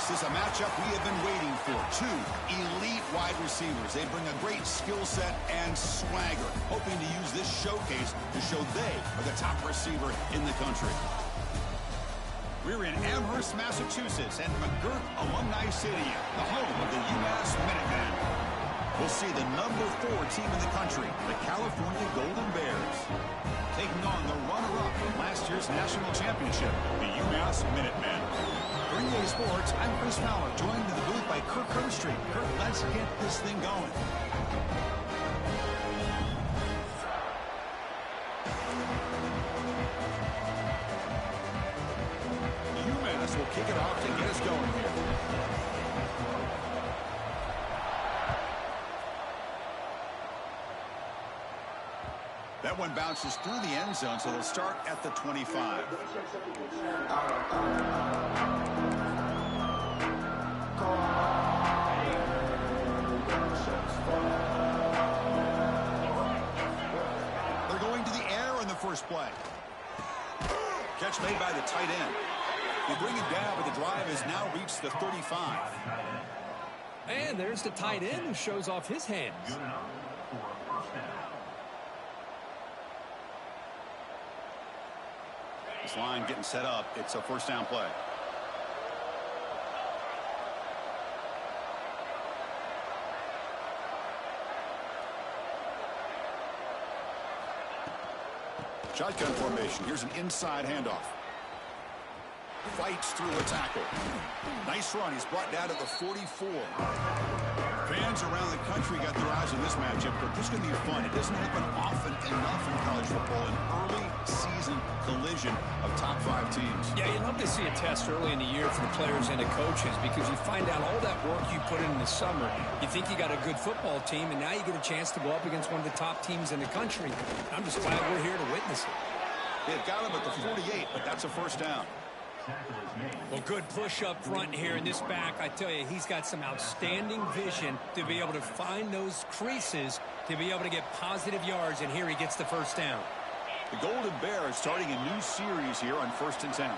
This is a matchup we have been waiting for. Two elite wide receivers. They bring a great skill set and swagger, hoping to use this showcase to show they are the top receiver in the country. We're in Amherst, Massachusetts, and McGirt Alumni Stadium, the home of the UMass Minutemen. We'll see the #4 team in the country, the California Golden Bears, taking on the runner-up from last year's national championship, the UMass Minutemen. For EA Sports, I'm Chris Fowler, joined in the booth by Kirk Herbstreit. Kirk, let's get this thing going. UMass will kick it off to get us going here. That one bounces through the end zone, so they'll start at the 25. They're going to the air on the first play. Catch made by the tight end. They bring it down, but the drive has now reached the 35. And there's the tight end who shows off his hands. This line getting set up. It's a first down play. Shotgun formation. Here's an inside handoff. Fights through a tackle. Nice run. He's brought down at the 44. Fans around the country got their eyes on this matchup, but this is going to be fun. It doesn't happen often enough in college football, an early season collision of top 5 teams. Yeah, you love to see a test early in the year for the players and the coaches because you find out all that work you put in the summer. You think you got a good football team, and now you get a chance to go up against one of the top teams in the country. I'm just glad we're here to witness it. They've got him at the 48, but that's a first down. Well, good push up front here in this back. I tell you, he's got some outstanding vision to be able to find those creases, to be able to get positive yards, and here he gets the first down. The Golden Bears starting a new series here on 1st and 10.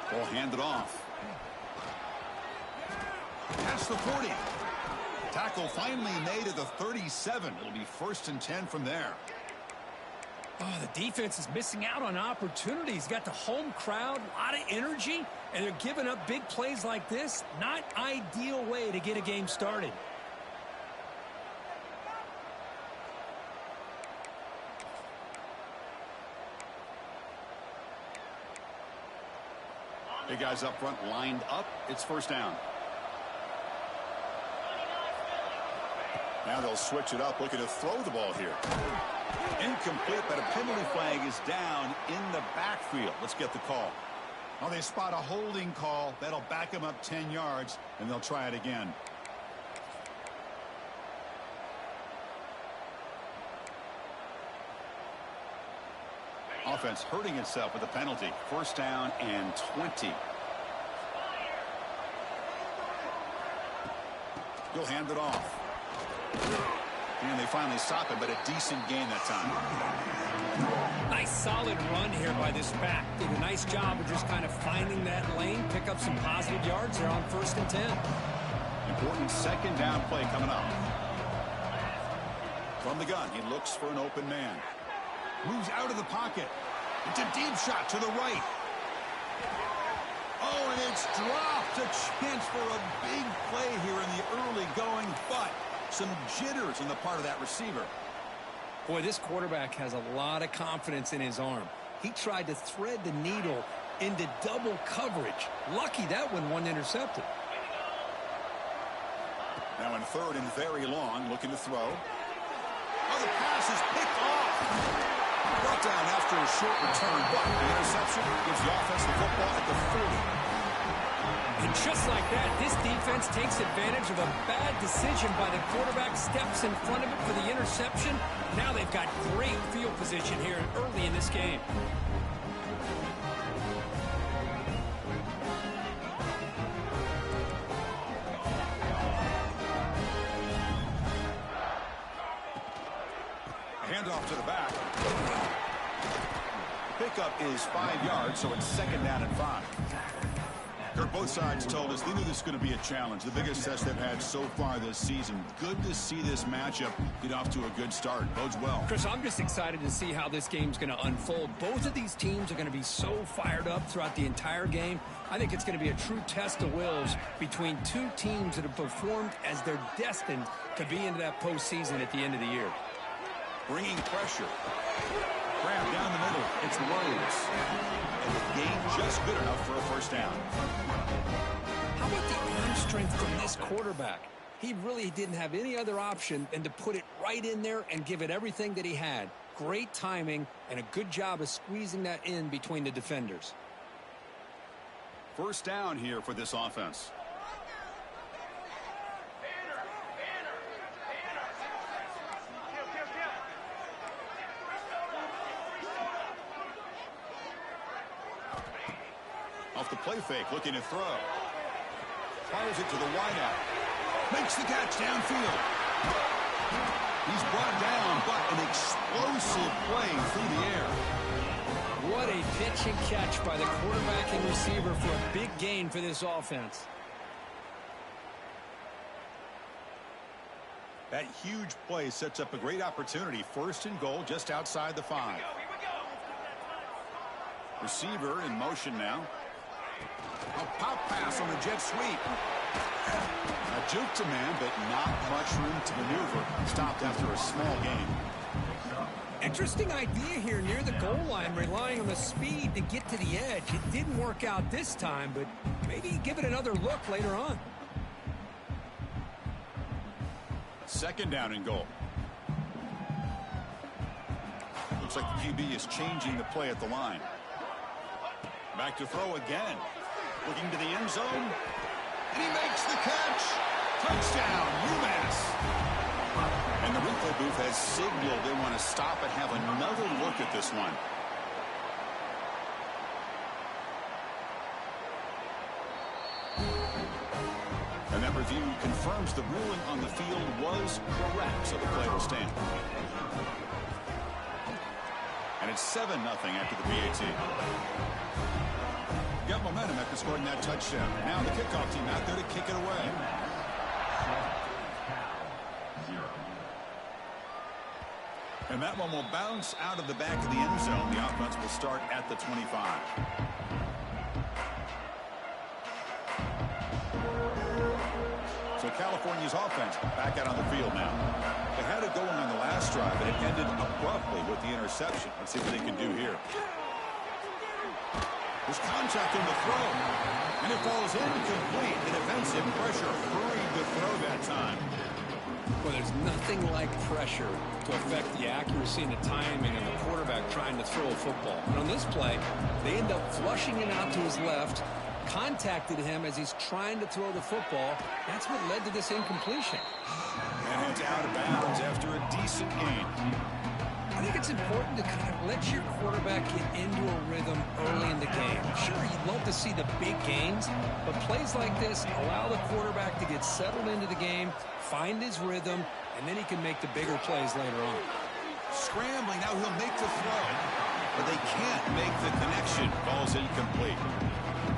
Ball handed off. That's the 40. Tackle finally made at the 37. It'll be 1st and 10 from there. Oh, the defense is missing out on opportunities. Got the home crowd, a lot of energy, and they're giving up big plays like this. Not ideal way to get a game started. Big guys up front lined up. It's first down. Now they'll switch it up, looking to throw the ball here. Incomplete, but a penalty flag is down in the backfield. Let's get the call. Oh, they spot a holding call. That'll back them up 10 yards, and they'll try it again. Offense hurting itself with a penalty. First down and 20. He'll hand it off. And they finally stop it, but a decent gain that time. Nice solid run here by this back. Did a nice job of just kind of finding that lane, pick up some positive yards there on 1st and 10. Important second down play coming up. From the gun, he looks for an open man. Moves out of the pocket. It's a deep shot to the right. Oh, and it's dropped. A chance for a big play here in the early going, but some jitters on the part of that receiver. Boy, this quarterback has a lot of confidence in his arm. He tried to thread the needle into double coverage. Lucky that one wasn't intercepted. Now in 3rd and very long, looking to throw. Oh, the pass is picked off. Brought down after a short return, but the interception gives the offense the football at the 40. And just like that, this defense takes advantage of a bad decision by the quarterback, steps in front of it for the interception. Now they've got great field position here early in this game. Handoff to the back. pickup is 5 yards, so it's 2nd down and 5. Kirk, both sides told us they knew this was going to be a challenge, the biggest test they've had so far this season. Good to see this matchup get off to a good start. Bodes well. Chris, I'm just excited to see how this game's going to unfold. Both of these teams are going to be so fired up throughout the entire game. I think it's going to be a true test of wills between two teams that have performed as they're destined to be into that postseason at the end of the year. Bringing pressure. Grab down the middle. It's Rhodes. And the game just good enough for a 1st down. How about the arm strength from this quarterback? He really didn't have any other option than to put it right in there and give it everything that he had. Great timing and a good job of squeezing that in between the defenders. 1st down here for this offense. Off the play fake, looking to throw. Fires it to the wideout. Makes the catch downfield. He's brought down, but an explosive play through the air. What a pitch and catch by the quarterback and receiver for a big gain for this offense. That huge play sets up a great opportunity. 1st and goal just outside the 5. Receiver in motion now. A pop pass on the jet sweep. A juke to man, but not much room to maneuver. Stopped after a small gain. Interesting idea here near the goal line, relying on the speed to get to the edge. It didn't work out this time, but maybe give it another look later on. 2nd down and goal. Looks like the QB is changing the play at the line. Back to throw again. Looking to the end zone. And he makes the catch. Touchdown, UMass. And the replay booth has signaled they want to stop and have another look at this one. And that review confirms the ruling on the field was correct, so the play will stand. And it's 7-0 after the PAT. Got momentum after scoring that touchdown. Now the kickoff team out there to kick it away. And that one will bounce out of the back of the end zone. The offense will start at the 25. So California's offense back out on the field now. They had it going on the last drive, but it ended abruptly with the interception. Let's see what they can do here. There's contact on the throw, and it falls incomplete. The defensive pressure hurried the throw that time. Well, there's nothing like pressure to affect the accuracy and the timing of the quarterback trying to throw a football. And on this play, they end up flushing it out to his left, contacted him as he's trying to throw the football. That's what led to this incompletion. And it's out of bounds after a decent gain. I think it's important to kind of let your quarterback get into a rhythm early in the game. Sure, you'd love to see the big gains, but plays like this allow the quarterback to get settled into the game, find his rhythm, and then he can make the bigger plays later on. Scrambling, now he'll make the throw, but they can't make the connection. Ball's incomplete.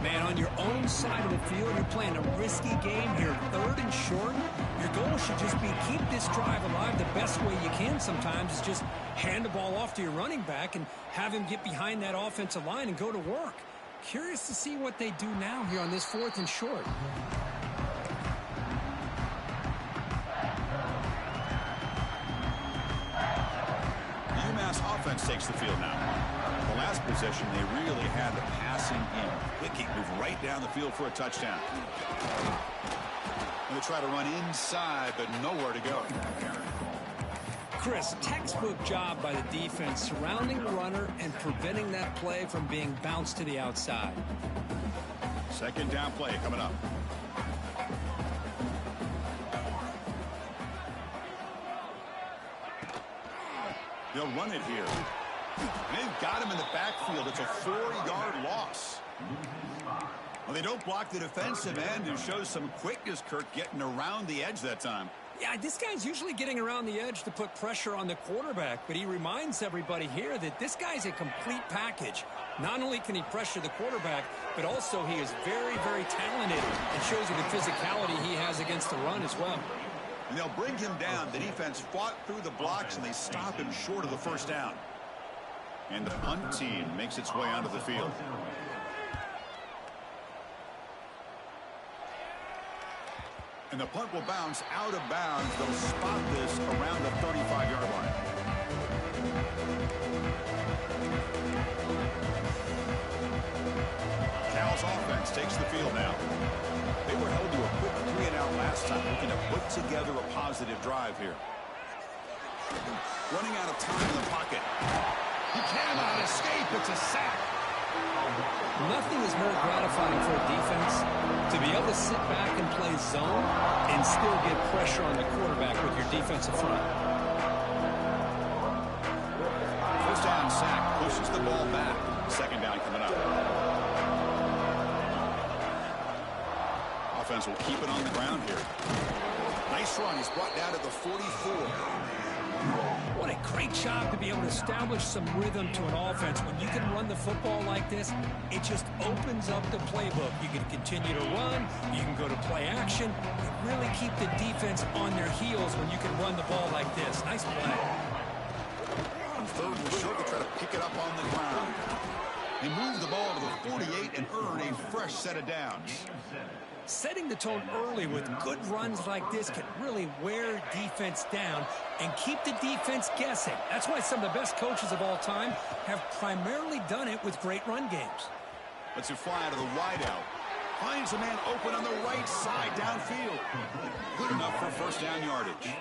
Man, on your own side of the field, you're playing a risky game here, 3rd and short. Your goal should just be keep this drive alive the best way you can sometimes is just hand the ball off to your running back and have him get behind that offensive line and go to work. Curious to see what they do now here on this 4th and short. The UMass offense takes the field now. The last possession, they really had the passing in. Wicking moved right down the field for a touchdown. And they try to run inside, but nowhere to go. Chris, textbook job by the defense surrounding the runner and preventing that play from being bounced to the outside. 2nd down play coming up. They'll run it here. And they've got him in the backfield. It's a 4-yard loss. Well, they don't block the defensive end, who shows some quickness, Kirk, getting around the edge that time. Yeah, this guy's usually getting around the edge to put pressure on the quarterback, but he reminds everybody here that this guy's a complete package. Not only can he pressure the quarterback, but also he is very, very talented and shows you the physicality he has against the run as well. And they'll bring him down. The defense fought through the blocks, and they stop him short of the first down. And the punt team makes its way onto the field. And the punt will bounce out of bounds. They'll spot this around the 35-yard line. Cal's offense takes the field now. They were held to a quick 3-and-out last time, looking to put together a positive drive here. Running out of time in the pocket. He cannot escape. It's a sack. Nothing is more gratifying for a defense to be able to sit back and play zone and still get pressure on the quarterback with your defensive front. First down sack pushes the ball back. Second down coming up. Offense will keep it on the ground here. Nice run. He's brought down to the 44. What a great job to be able to establish some rhythm to an offense. When you can run the football like this, it just opens up the playbook. You can continue to run. You can go to play action. You really keep the defense on their heels when you can run the ball like this. Nice play. On third and short, they try to pick it up on the ground. They move the ball to the 48 and earn a fresh set of downs. Setting the tone early with good runs like this can really wear defense down and keep the defense guessing. That's why some of the best coaches of all time have primarily done it with great run games. Let's it fly out of the wideout. Finds a man open on the right side downfield. Good enough for first down yardage.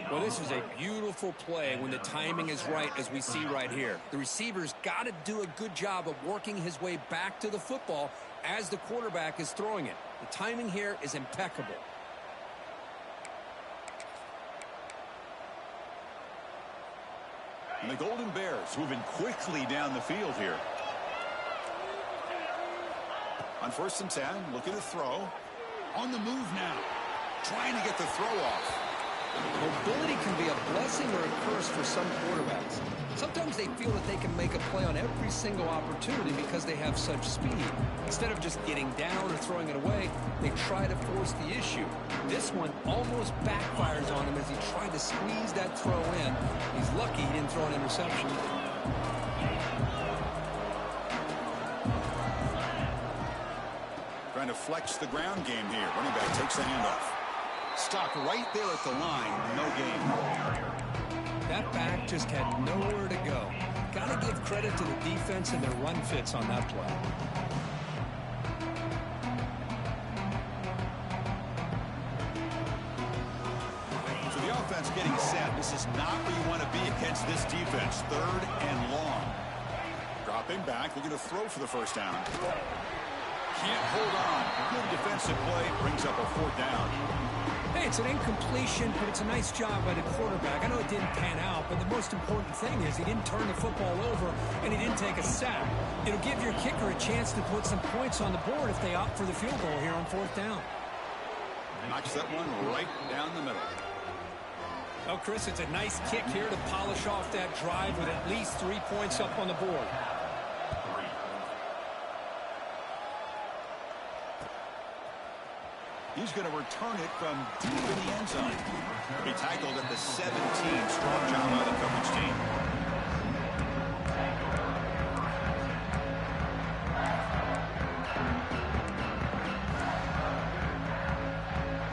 Well, this is a beautiful play when the timing is right, as we see right here. The receiver's got to do a good job of working his way back to the football as the quarterback is throwing it. The timing here is impeccable. And the Golden Bears moving quickly down the field here. On first and 10, looking to throw. On the move now. Trying to get the throw off. Mobility can be a blessing or a curse for some quarterbacks. Sometimes they feel that they can make a play on every single opportunity because they have such speed. Instead of just getting down or throwing it away, they try to force the issue. This one almost backfires on him as he tried to squeeze that throw in. He's lucky he didn't throw an interception. Trying to flex the ground game here. Running back takes the handoff. Stopped right there at the line. No gain. That back just had nowhere to go. Got to give credit to the defense and their run fits on that play. So the offense getting set. This is not where you want to be against this defense. Third and long. Dropping back. Looking to throw for the first down. Can't hold on. Good defensive play. Brings up a fourth down. Hey, it's an incompletion, but it's a nice job by the quarterback. I know it didn't pan out, but the most important thing is he didn't turn the football over and he didn't take a sack. It'll give your kicker a chance to put some points on the board if they opt for the field goal here on fourth down. Knocks that one right down the middle. Oh, Chris, it's a nice kick here to polish off that drive with at least 3 points up on the board. He's going to return it from deep in the end zone. He tackled at the 17. Strong job by the coverage team.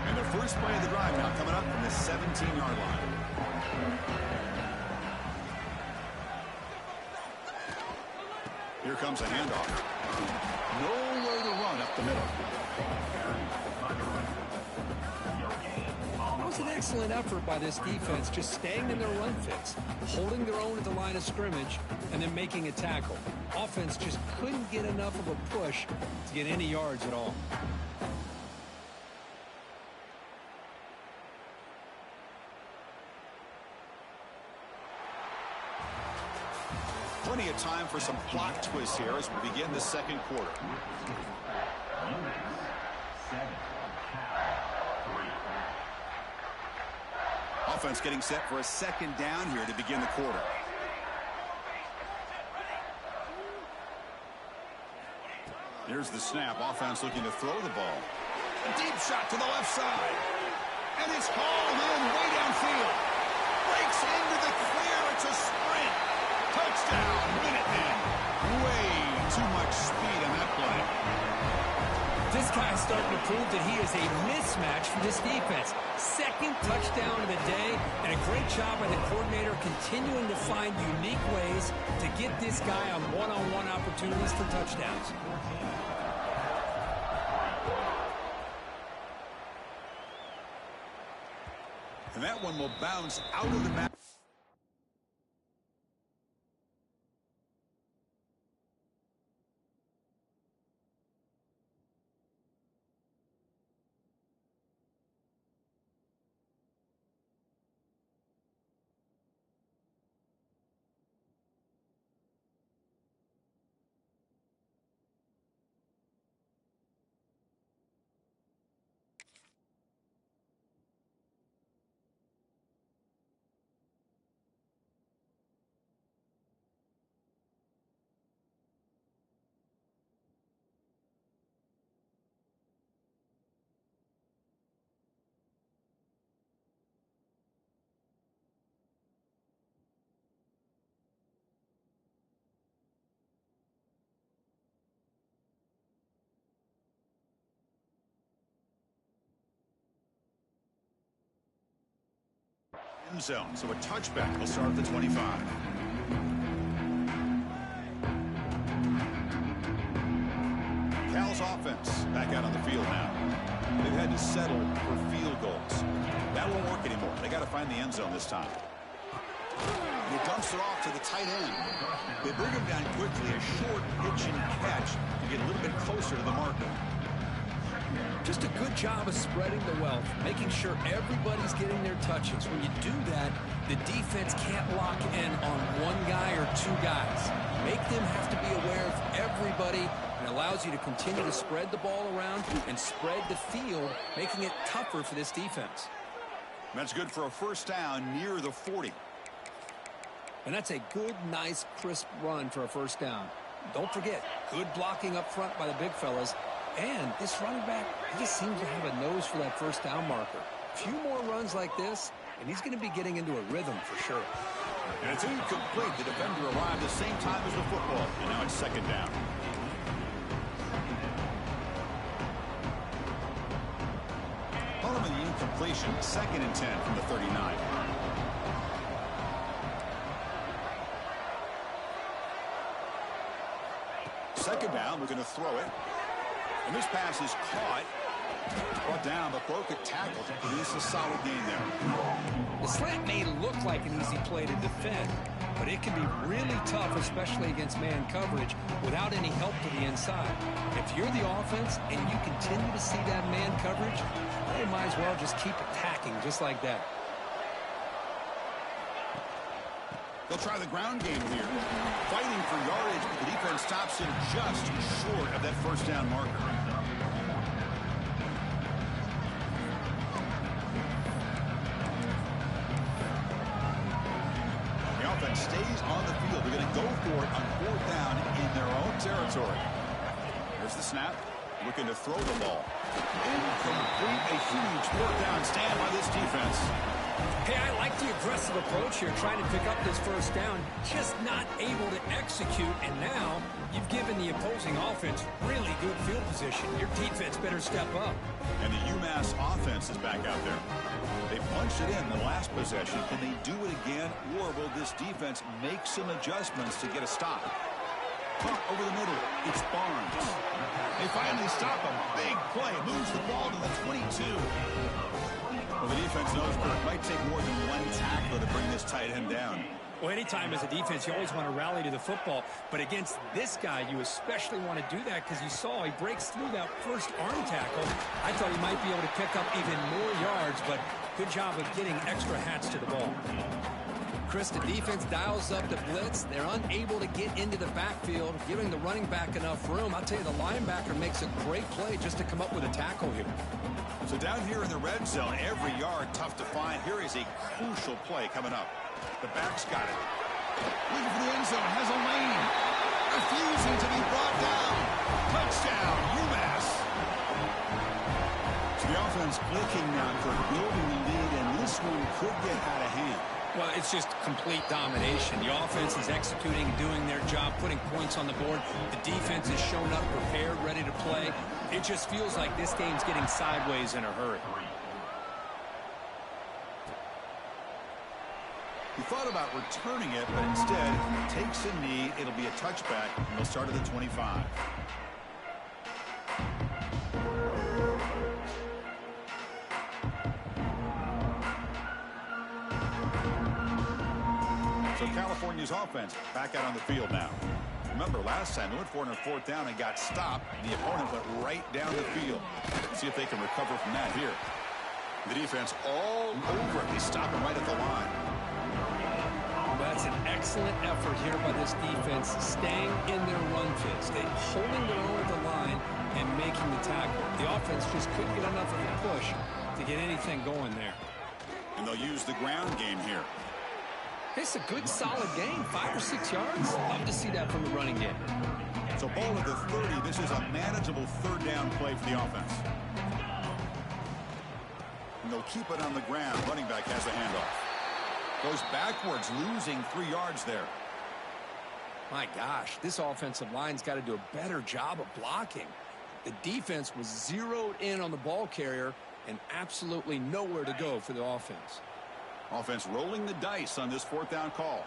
And the first play of the drive now coming up from the 17-yard line. Here comes a handoff. Nowhere to run up the middle. That was an excellent effort by this defense, just staying in their run fits, holding their own at the line of scrimmage, and then making a tackle. Offense just couldn't get enough of a push to get any yards at all. Plenty of time for some plot twists here as we begin the second quarter. offense getting set for a second down here to begin the quarter. Here's the snap. Offense looking to throw the ball. A deep shot to the left side. And it's hauled in way downfield. Breaks into the clear. It's a sprint. Touchdown, Minutemen. Way too much speed on that play. This guy's starting to prove that he is a mismatch for this defense. Second touchdown of the day, and a great job by the coordinator continuing to find unique ways to get this guy on one-on-one opportunities for touchdowns. And that one will bounce out of the back. End zone, so a touchback will start at the 25. Cal's offense back out on the field now. They've had to settle for field goals. That won't work anymore. They got to find the end zone this time. He dumps it off to the tight end. They bring him down quickly, a short pitch and catch to get a little bit closer to the marker. Just a good job of spreading the wealth, making sure everybody's getting their touches. When you do that, the defense can't lock in on one guy or two guys. Make them have to be aware of everybody, and allows you to continue to spread the ball around and spread the field, making it tougher for this defense. That's good for a first down near the 40. And that's a good, nice, crisp run for a first down. Don't forget, good blocking up front by the big fellas. And this running back, he just seems to have a nose for that first down marker. A few more runs like this, and he's going to be getting into a rhythm for sure. And it's incomplete. The defender arrived the same time as the football, and now it's second down. Following the incompletion, 2nd and 10 from the 39. Second down, we're going to throw it. And this pass is caught, brought down, but broke a tackle to produce a solid gain there. The slant may look like an easy play to defend, but it can be really tough, especially against man coverage, without any help to the inside. If you're the offense and you continue to see that man coverage, they might as well just keep attacking just like that. They'll try the ground game here. Fighting for yardage, but the defense stops him just short of that first down marker. The offense stays on the field. They're going to go for it on 4th down in their own territory. There's the snap. Looking to throw the ball. Incomplete. A huge 4th down stand by this defense. Hey, I like the aggressive approach here, trying to pick up this first down, just not able to execute, and now you've given the opposing offense really good field position. Your defense better step up. And the UMass offense is back out there. They punched it in the last possession. Can they do it again, or will this defense make some adjustments to get a stop? Caught over the middle. It's Barnes. They finally stop him. Big play. Moves the ball to the 22. Well, the defense knows it might take more than one tackler to bring this tight end down. Well, anytime as a defense, you always want to rally to the football. But against this guy, you especially want to do that because you saw he breaks through that first arm tackle. I thought he might be able to pick up even more yards, but good job of getting extra hats to the ball. Chris, the defense dials up the blitz. They're unable to get into the backfield, giving the running back enough room. I'll tell you, the linebacker makes a great play just to come up with a tackle here. So down here in the red zone, every yard tough to find. Here is a crucial play coming up. The back's got it. Looking for the end zone, has a lane. Refusing to be brought down. Touchdown, UMass. So the offense clicking now for building the lead, and this one could get out of hand. Well, it's just complete domination. The offense is executing, doing their job, putting points on the board. The defense is shown up, prepared, ready to play. It just feels like this game's getting sideways in a hurry. He thought about returning it, but instead takes a knee. It'll be a touchback, and they'll start at the 25. So California's offense back out on the field now. Remember, last time they went for it on fourth down and got stopped, and the opponent went right down the field. Let's see if they can recover from that here. The defense all over it. They stop him right at the line. That's an excellent effort here by this defense, staying in their run fits, holding their own at the line and making the tackle. The offense just couldn't get enough of a push to get anything going there. And they'll use the ground game here. It's a good, solid game, 5 or 6 yards. Love to see that from the running game. So ball at the 30. This is a manageable third down play for the offense. And they'll keep it on the ground. Running back has the handoff. Goes backwards, losing 3 yards there. My gosh, this offensive line's got to do a better job of blocking. The defense was zeroed in on the ball carrier and absolutely nowhere to go for the offense. Offense rolling the dice on this fourth down call.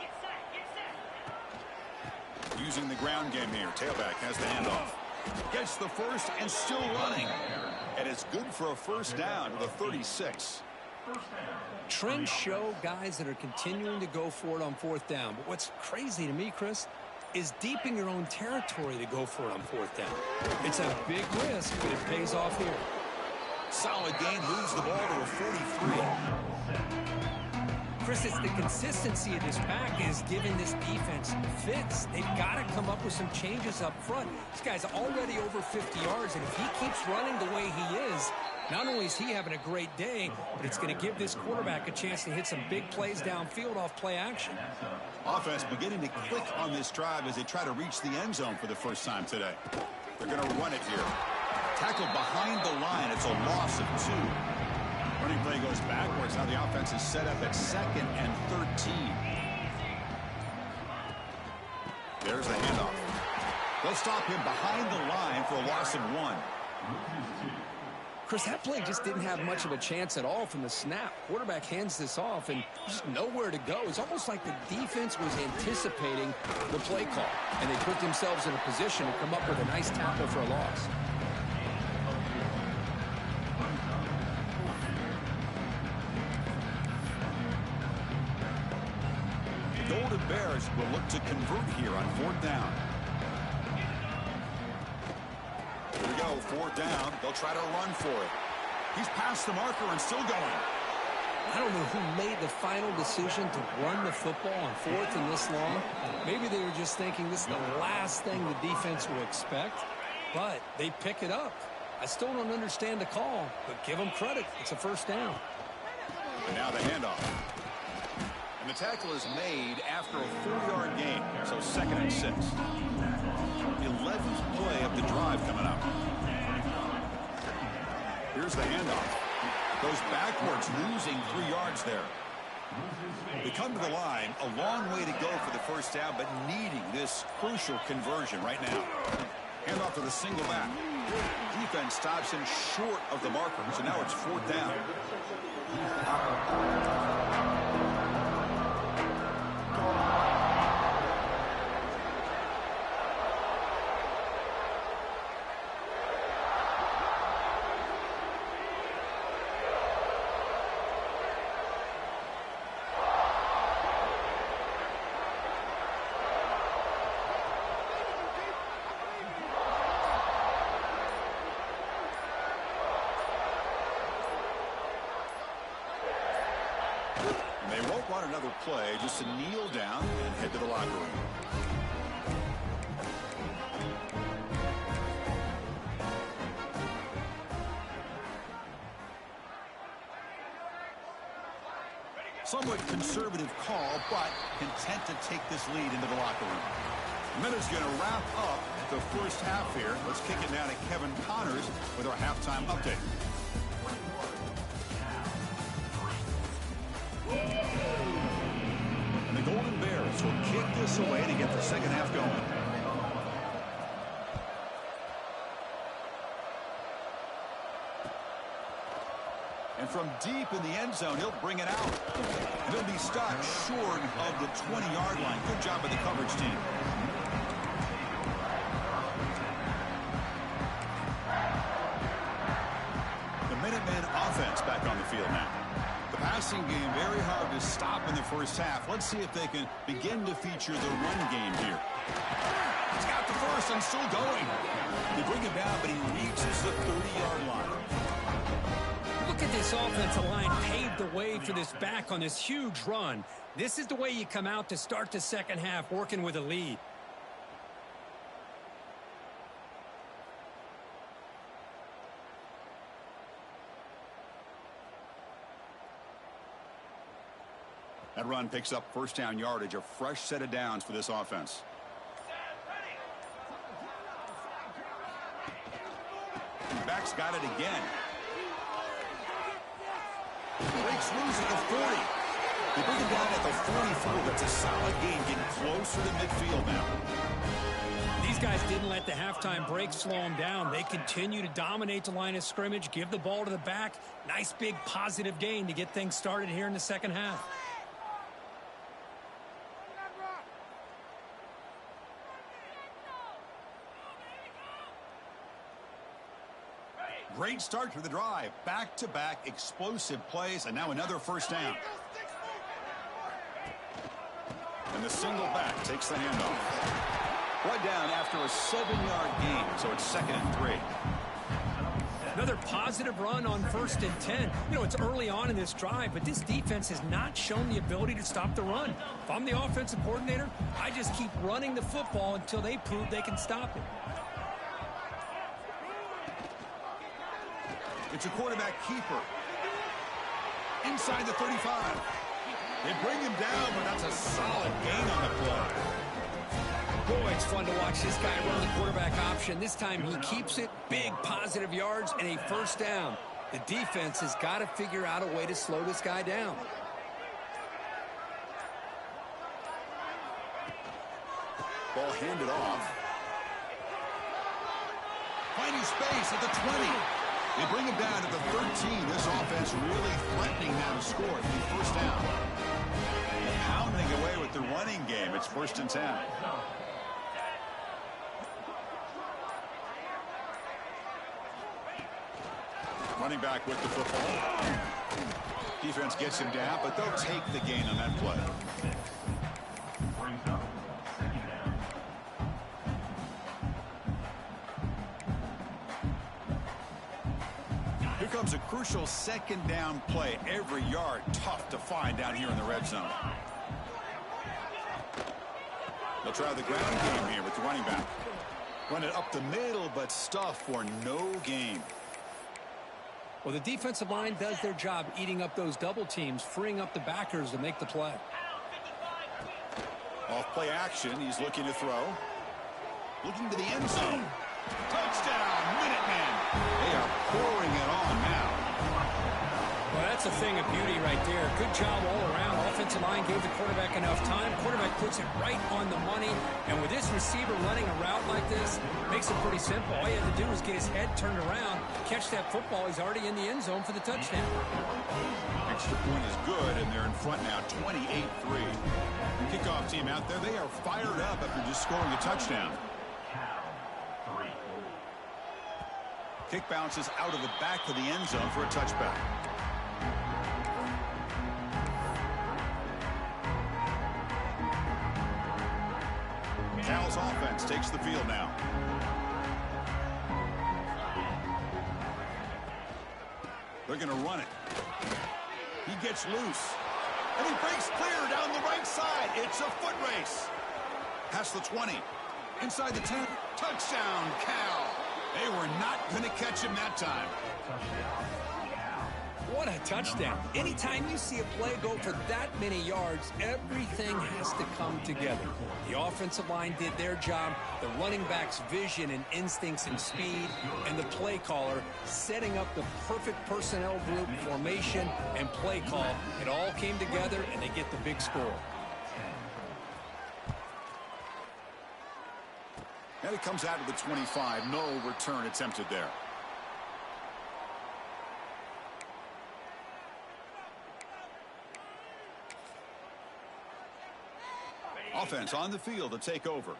Using the ground game here. Tailback has the handoff. Gets the first and still running. And it's good for a first down to the 36. Trends show guys that are continuing to go for it on fourth down. But what's crazy to me, Chris, is deep in your own territory to go for it on fourth down. It's a big risk, but it pays off here. Solid gain, moves the ball to a 43. Chris, it's the consistency of this pack is giving this defense fits. They've got to come up with some changes up front. This guy's already over 50 yards, and if he keeps running the way he is, not only is he having a great day, but it's going to give this quarterback a chance to hit some big plays downfield off play action. Offense beginning to click on this drive as they try to reach the end zone for the first time today. They're going to run it here. Tackled behind the line. It's a loss of 2. Running play goes backwards. Now the offense is set up at 2nd and 13. There's the handoff. They'll stop him behind the line for a loss of 1. Chris, that play just didn't have much of a chance at all from the snap. Quarterback hands this off and just nowhere to go. It's almost like the defense was anticipating the play call, and they put themselves in a position to come up with a nice tackle for a loss. The Golden Bears will look to convert here on fourth down. Here we go, fourth down. They'll try to run for it. He's past the marker and still going. I don't know who made the final decision to run the football on fourth and this long. Maybe they were just thinking this is the last thing the defense will expect, but they pick it up. I still don't understand the call, but give them credit. It's a first down. And now the handoff. And the tackle is made after a 4-yard gain, so 2nd and 6. 11th play of the drive coming up. Here's the handoff. Goes backwards, losing 3 yards there. They come to the line, a long way to go for the first down, but needing this crucial conversion right now. Handoff to the single back. Defense stops him short of the marker, so now it's fourth down. They won't run another play, just to kneel down and head to the locker room. Somewhat conservative call, but content to take this lead into the locker room. The minute's going to wrap up the first half here. Let's kick it down to Kevin Connors with our halftime update. And the Golden Bears will kick this away to get the second half going. And from deep in the end zone, he'll bring it out. And he'll be stopped short of the 20-yard line. Good job by the coverage team. The Minutemen offense back on the field now. The passing game very hard to stop in the first half. Let's see if they can begin to feature the run game here. He's got the first and still going. They bring him down, but he reaches the 30-yard line. Look at this offensive line paved the way for this back on this huge run. This is the way you come out to start the second half, working with a lead. That run picks up first down yardage, a fresh set of downs for this offense. Back's got it again. Breaks loose at the 40. They bring him down at the 44. That's a solid gain, getting closer to midfield now. These guys didn't let the halftime break slow them down. They continue to dominate the line of scrimmage, give the ball to the back. Nice big positive gain to get things started here in the second half. Great start to the drive. Back-to-back explosive plays, and now another first down. And the single back takes the handoff. Brought down after a 7-yard gain, so it's 2nd and 3. Another positive run on 1st and 10. You know, it's early on in this drive, but this defense has not shown the ability to stop the run. If I'm the offensive coordinator, I just keep running the football until they prove they can stop it. It's a quarterback keeper. Inside the 35. They bring him down, but that's a solid gain on the play. Boy, it's fun to watch this guy run the quarterback option. This time he keeps it, big positive yards, and a first down. The defense has got to figure out a way to slow this guy down. Ball handed off. Finding space at the 20. They bring him down to the 13. This offense really threatening now to score at the first down. Pounding away with the running game. It's 1st and 10. Running back with the football. Defense gets him down, but they'll take the gain on that play. Here comes a crucial 2nd down play. Every yard tough to find down here in the red zone. They'll try the ground game here with the running back. Run it up the middle, but stuff for no gain. Well, the defensive line does their job eating up those double teams, freeing up the backers to make the play. Off play action, he's looking to throw. Looking to the end zone. Touchdown, Minutemen. They are pouring it on now. Well, that's a thing of beauty right there. Good job all around. Offensive line gave the quarterback enough time. Quarterback puts it right on the money. And with this receiver running a route like this, makes it pretty simple. All he had to do was get his head turned around, catch that football. He's already in the end zone for the touchdown. Extra point is good, and they're in front now, 28-3. The kickoff team out there, they are fired up after just scoring a touchdown. Kick bounces out of the back of the end zone for a touchback. Cal's offense takes the field now. They're going to run it. He gets loose. And he breaks clear down the right side. It's a foot race. Past the 20. Inside the 10. Touchdown, Cal. They were not going to catch him that time. What a touchdown. Anytime you see a play go for that many yards, everything has to come together. The offensive line did their job, the running back's vision and instincts and speed, and the play caller setting up the perfect personnel group, formation, and play call. It all came together, and they get the big score. And it comes out of the 25. No return attempted there. Offense on the field to take over.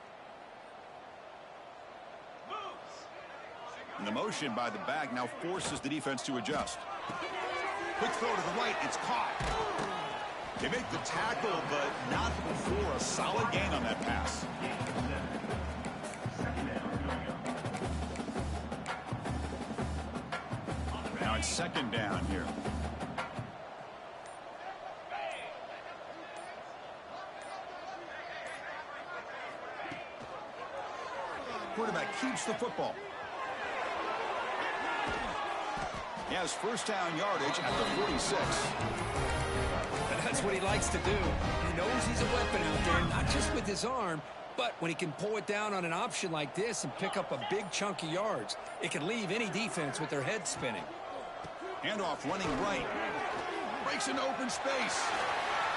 And the motion by the back now forces the defense to adjust. Quick throw to the right. It's caught. They make the tackle, but not before a solid gain on that pass. Now it's second down here. Quarterback keeps the football. He has first down yardage at the 46. And that's what he likes to do. He knows he's a weapon out there, not just with his arm, but when he can pull it down on an option like this and pick up a big chunk of yards, it can leave any defense with their head spinning. Handoff running right. Breaks into open space.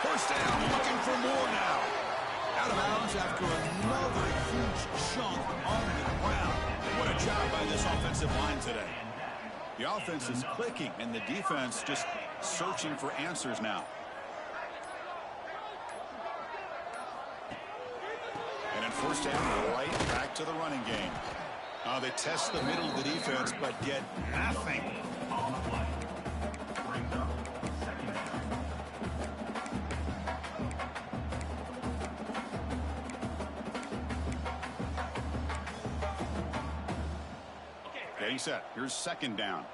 First down, looking for more now. Out of bounds after another huge chunk on the ground. What a job by this offensive line today. The offense is clicking, and the defense just searching for answers now. And then first down, right back to the running game. They test the middle of the defense, but get nothing. Getting set. Here's second down.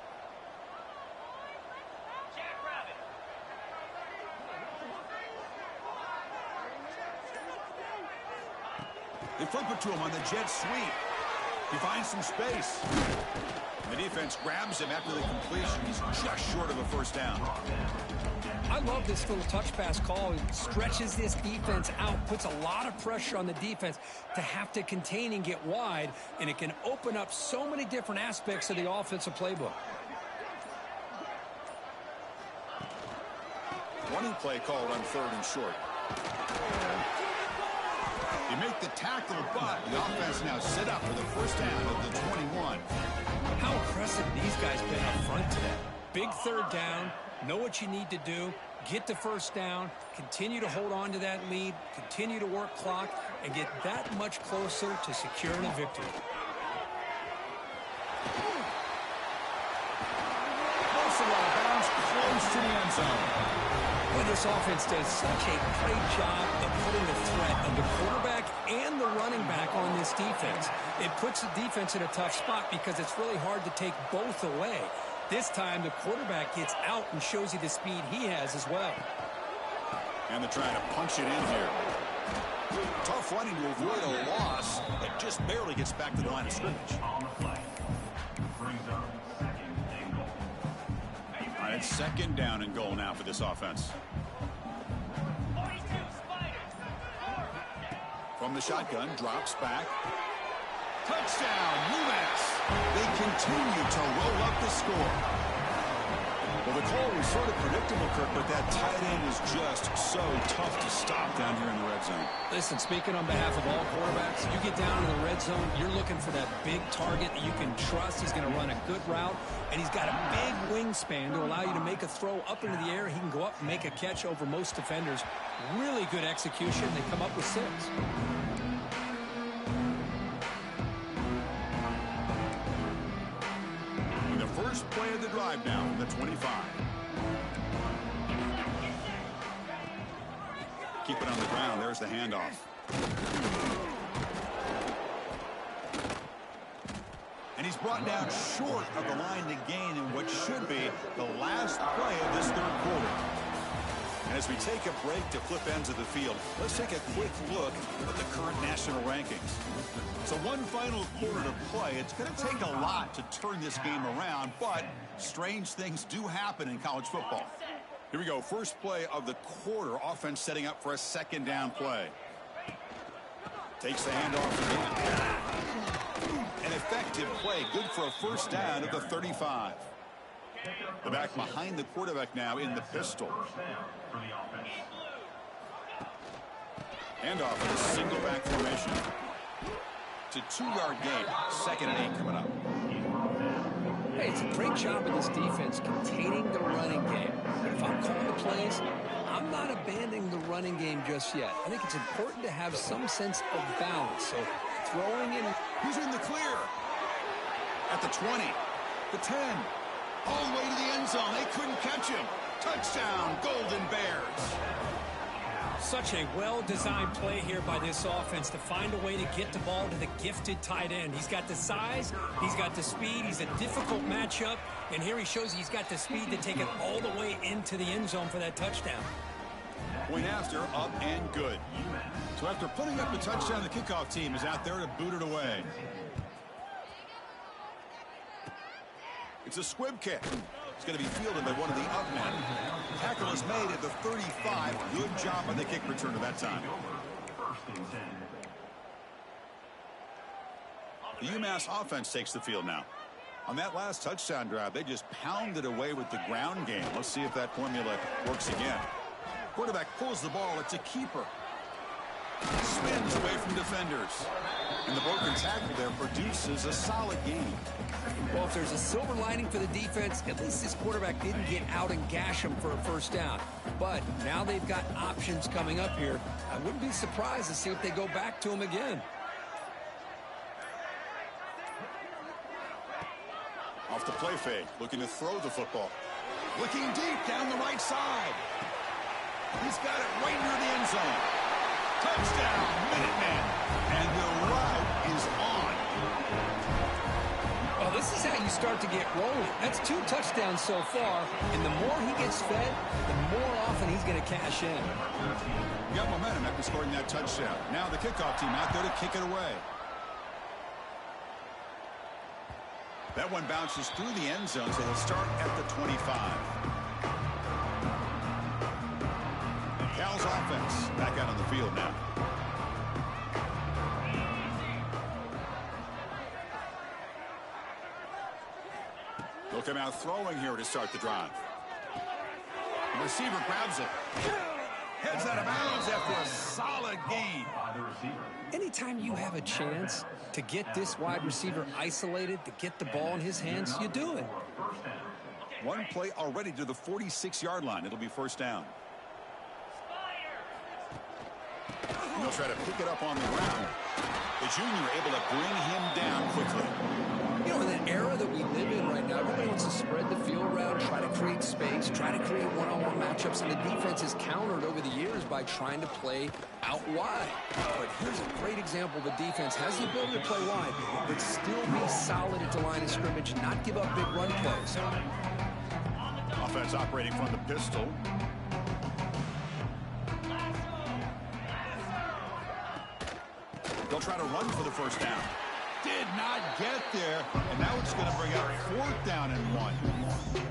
They flip it to him on the jet sweep. He finds some space. The defense grabs him after the completion. He's just short of a first down. I love this little touch pass call. It stretches this defense out, puts a lot of pressure on the defense to have to contain and get wide, and it can open up so many different aspects of the offensive playbook. Running play called on third and short. You make the tackle, but the offense now set up for the first down of the 21. How impressive these guys been up front today. Big third down, know what you need to do, get the first down, continue to hold on to that lead, continue to work clock, and get that much closer to securing a victory. Close out of bounds, close to the end zone. Boy, this offense does such a great job of putting the threat of the quarterback and the running back on this defense. It puts the defense in a tough spot because it's really hard to take both away. This time, the quarterback gets out and shows you the speed he has as well. And they're trying to punch it in here. Tough running to avoid a loss, but just barely gets back to the line of scrimmage. All right, it's second down and goal now for this offense. From the shotgun, drops back. Touchdown, UMass. They continue to roll up the score. Well, the call was sort of predictable, Kirk, but that tight end is just so tough to stop down here in the red zone. Listen, speaking on behalf of all quarterbacks, you get down in the red zone, you're looking for that big target that you can trust. He's going to run a good route, and he's got a big wingspan to allow you to make a throw up into the air. He can go up and make a catch over most defenders. Really good execution. They come up with 6. First play of the drive now from the 25. Keep it on the ground. There's the handoff. And he's brought down short of the line to gain in what should be the last play of this third quarter. And As we take a break to flip ends of the field, let's take a quick look at the current national rankings. So one final quarter to play. It's going to take a lot to turn this game around, but strange things do happen in college football. Here we go. First play of the quarter. Offense setting up for a second down play. Takes the handoff again. An effective play. Good for a first down at the 35. The back behind the quarterback now in the pistol. Handoff in a single back formation. It's a 2-yard gain. 2nd and 8 coming up. Hey, it's a great job of this defense containing the running game. But if I'm calling the plays, I'm not abandoning the running game just yet. I think it's important to have some sense of balance. So throwing in. He's in the clear. At the 20. The 10. All the way to the end zone. They couldn't catch him. Touchdown, Golden Bears. Such a well-designed play here by this offense to find a way to get the ball to the gifted tight end. He's got the size, he's got the speed, he's a difficult matchup, and here he shows he's got the speed to take it all the way into the end zone for that touchdown. Point after, up and good. So after putting up the touchdown, the kickoff team is out there to boot it away. It's a squib kick. It's going to be fielded by one of the up men. Tackle is made at the 35. Good job on the kick return at that time. The UMass offense takes the field now. On that last touchdown drive, they just pounded away with the ground game. Let's see if that formula works again. Quarterback pulls the ball. It's a keeper. Spins away from defenders. And the broken tackle there produces a solid gain. Well, if there's a silver lining for the defense, at least this quarterback didn't get out and gash him for a first down. But now they've got options coming up here. I wouldn't be surprised to see if they go back to him again. Off the play fake, looking to throw the football. Looking deep down the right side. He's got it right near the end zone. Touchdown, Minutemen. And the route is on. Well, this is how you start to get rolling. That's 2 touchdowns so far, and the more he gets fed, the more often he's going to cash in. Got momentum after scoring that touchdown. Now the kickoff team out there to kick it away. That one bounces through the end zone, so they'll start at the 25. Cal's offense back out on the field now. They'll come out throwing here to start the drive. The receiver grabs it. Heads out of bounds after a solid gain. Anytime you have a chance to get this wide receiver isolated, to get the ball in his hands, you do it. One play already to the 46-yard line. It'll be first down. And they'll try to pick it up on the ground. The junior able to bring him down quickly. You know, in the era that we live in right now, everybody wants to spread the field around, try to create space, try to create one-on-one matchups, and the defense is countered over the years by trying to play out wide. But here's a great example. The defense has the ability to play wide, but still be solid at the line of scrimmage, not give up big run plays. Offense operating from the pistol. They'll try to run for the first down. Did not get there, and now it's going to bring up 4th down and 1.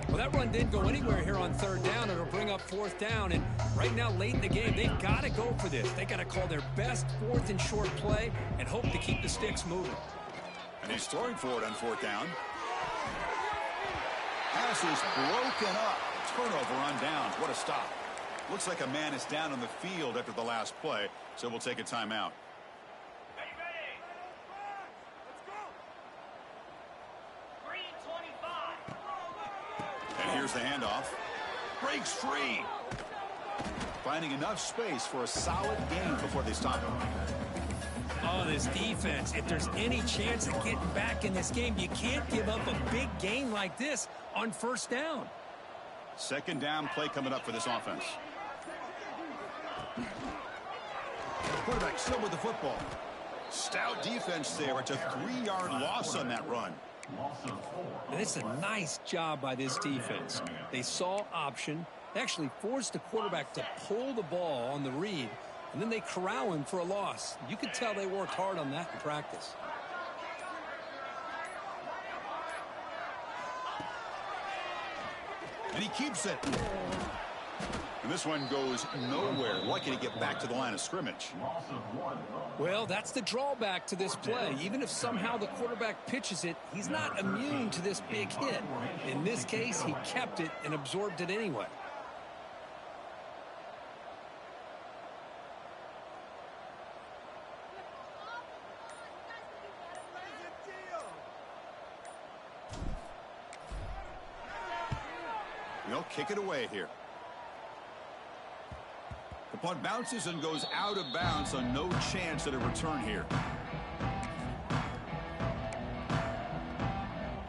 Well, that run didn't go anywhere here on 3rd down. It'll bring up 4th down, and right now, late in the game, they've got to go for this. They got to call their best 4th and short play and hope to keep the sticks moving. And he's throwing for it on 4th down. Pass is broken up. Turnover on downs. What a stop. Looks like a man is down on the field after the last play, so we'll take a timeout. And here's the handoff. Breaks free. Finding enough space for a solid gain before they stop him. Oh, this defense. If there's any chance of getting back in this game, you can't give up a big gain like this on 1st down. 2nd down play coming up for this offense. Quarterback still with the football. Stout defense there. It's a 3-yard loss on that run. And it's a nice job by this defense. They saw option, They actually forced the quarterback to pull the ball on the read, and then they corral him for a loss. You could tell they worked hard on that in practice. And he keeps it. And this one goes nowhere. Lucky to get back to the line of scrimmage. Well, that's the drawback to this play. Even if somehow the quarterback pitches it, he's not immune to this big hit. In this case, he kept it and absorbed it anyway. They'll kick it away here. The punt bounces and goes out of bounds, so no chance at a return here.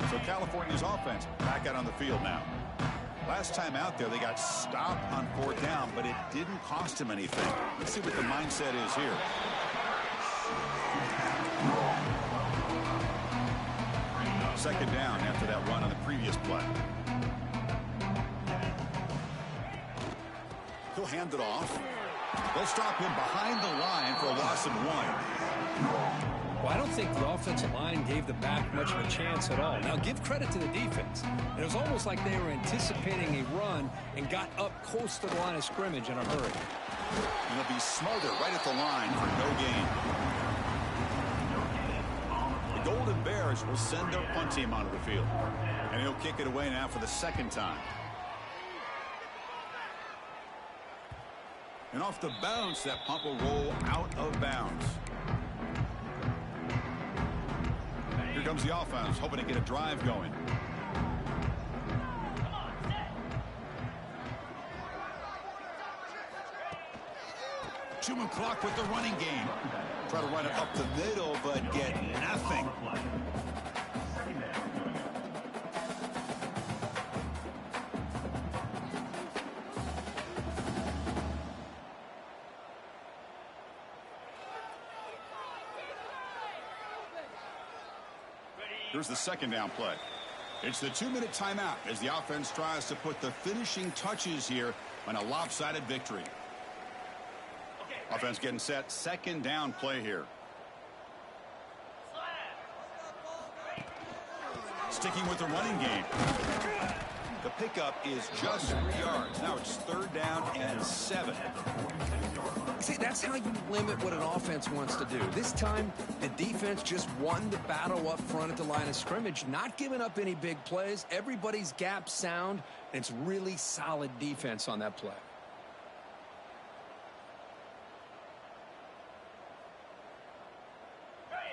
So California's offense back out on the field now. Last time out there, they got stopped on 4th down, but it didn't cost him anything. Let's see what the mindset is here. Second down after that run on the previous play. He'll hand it off. They'll stop him behind the line for a loss of 1. Well, I don't think the offensive line gave the back much of a chance at all. Now, give credit to the defense. It was almost like they were anticipating a run and got up close to the line of scrimmage in a hurry. And they'll be smothered right at the line for no gain. The Golden Bears will send their punt team onto the field. And he'll kick it away now for the second time. And off the bounce, that punt will roll out of bounds. Here comes the offense, hoping to get a drive going. Two-minute clock with the running game. Try to run it up the middle, but get nothing. Here's the second down play. It's the 2-minute timeout as the offense tries to put the finishing touches here on a lopsided victory. Offense getting set. Second down play here. Sticking with the running game. The pickup is just 3 yards. Now it's 3rd down and 7. See, that's how you limit what an offense wants to do. This time, the defense just won the battle up front at the line of scrimmage, not giving up any big plays. Everybody's gap sound, and it's really solid defense on that play.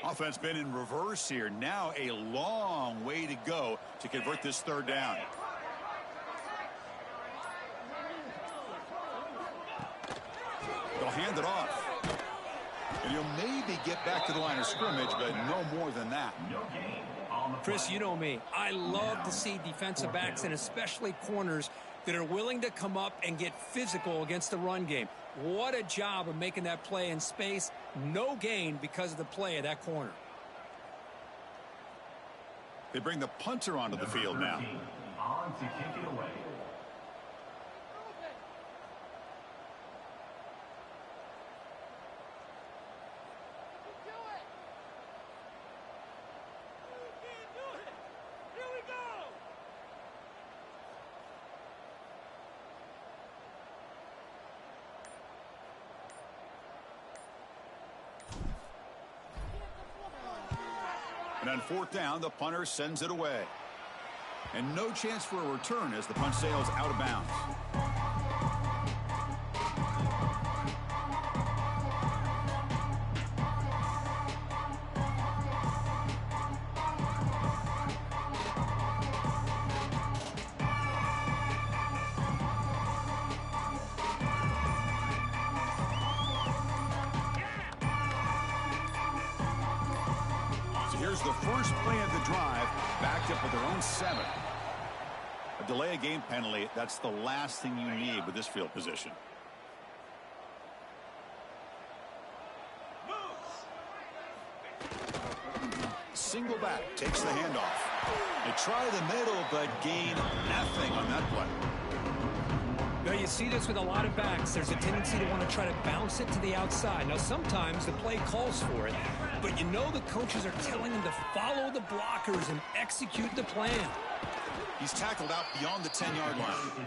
Offense been in reverse here. Now a long way to go to convert this 3rd down. They'll hand it off. And he'll maybe get back to the line of scrimmage, but no more than that. Chris, you know me. I love to see defensive backs and especially corners that are willing to come up and get physical against the run game. What a job of making that play in space. No gain because of the play of that corner. They bring the punter onto the field now. On to kick it away. And on 4th down, the punter sends it away. And no chance for a return as the punt sails out of bounds. Here's the first play of the drive, backed up with their own 7. A delay of game penalty, that's the last thing you need with this field position. Single back, takes the handoff. They try the middle, but gain nothing on that play. Now, you see this with a lot of backs. There's a tendency to want to try to bounce it to the outside. Now, sometimes the play calls for it, but you know the coaches are telling them to follow the blockers and execute the plan. He's tackled out beyond the 10-yard line.